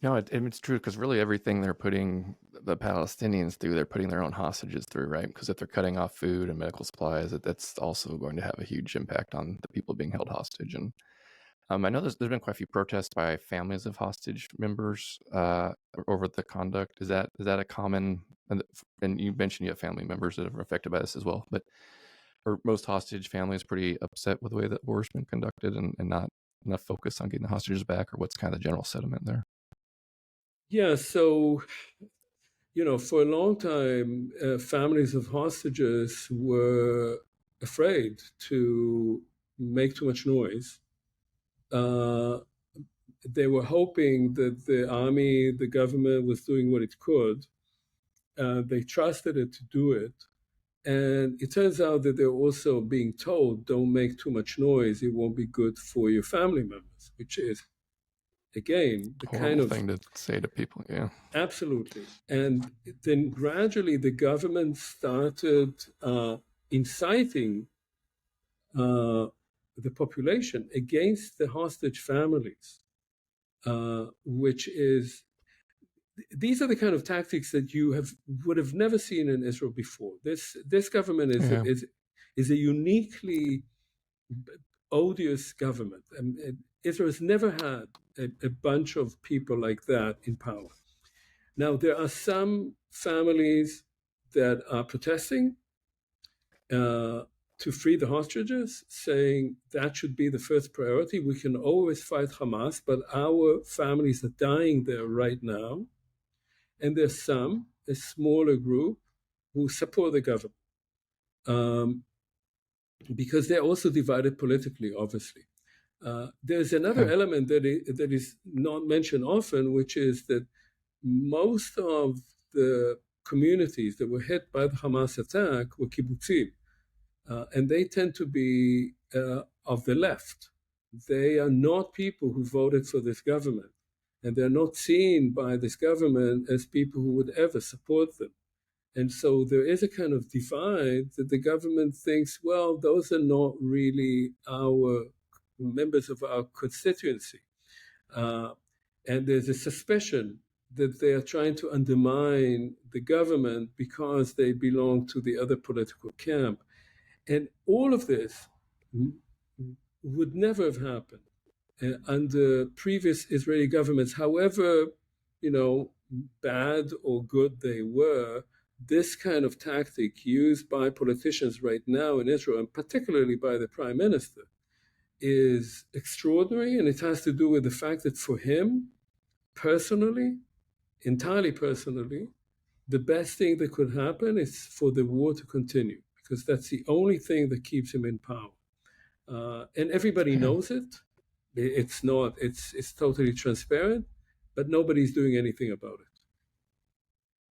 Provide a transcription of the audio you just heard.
No, it's true because really everything they're putting the Palestinians through, they're putting their own hostages through, right? Because if they're cutting off food and medical supplies, that's also going to have a huge impact on the people being held hostage. And I know there's been quite a few protests by families of hostage members over the conduct. Is that a common? And you mentioned you have family members that are affected by this as well. But are most hostage families pretty upset with the way that war has been conducted and not enough focus on getting the hostages back, or what's kind of the general sentiment there? Yeah, so, for a long time, families of hostages were afraid to make too much noise. Uh, they were hoping that the army, the government was doing what it could. They trusted it to do it. And it turns out that they're also being told, don't make too much noise. It won't be good for your family members, which is, again, the kind Horrible of thing to say to people. Yeah. absolutely. And then gradually the government started inciting the population against the hostage families, which is these are the kind of tactics that would have never seen in Israel before. This government Yeah. is a uniquely odious government, and Israel has never had a bunch of people like that in power. Now there are some families that are protesting to free the hostages, saying that should be the first priority. We can always fight Hamas, but our families are dying there right now. And there's a smaller group, who support the government, because they're also divided politically, obviously. There's another Yeah. element that is not mentioned often, which is that most of the communities that were hit by the Hamas attack were kibbutzim, and they tend to be of the left. They are not people who voted for this government, and they're not seen by this government as people who would ever support them. And so there is a kind of divide that the government thinks, well, those are not really our members of our constituency. And there's a suspicion that they are trying to undermine the government because they belong to the other political camp. And all of this would never have happened under previous Israeli governments, however, bad or good they were. This kind of tactic used by politicians right now in Israel, and particularly by the prime minister, is extraordinary. And it has to do with the fact that for him, personally, entirely personally, the best thing that could happen is for the war to continue, because that's the only thing that keeps him in power. And everybody Yeah. knows it. It's totally transparent, but nobody's doing anything about it.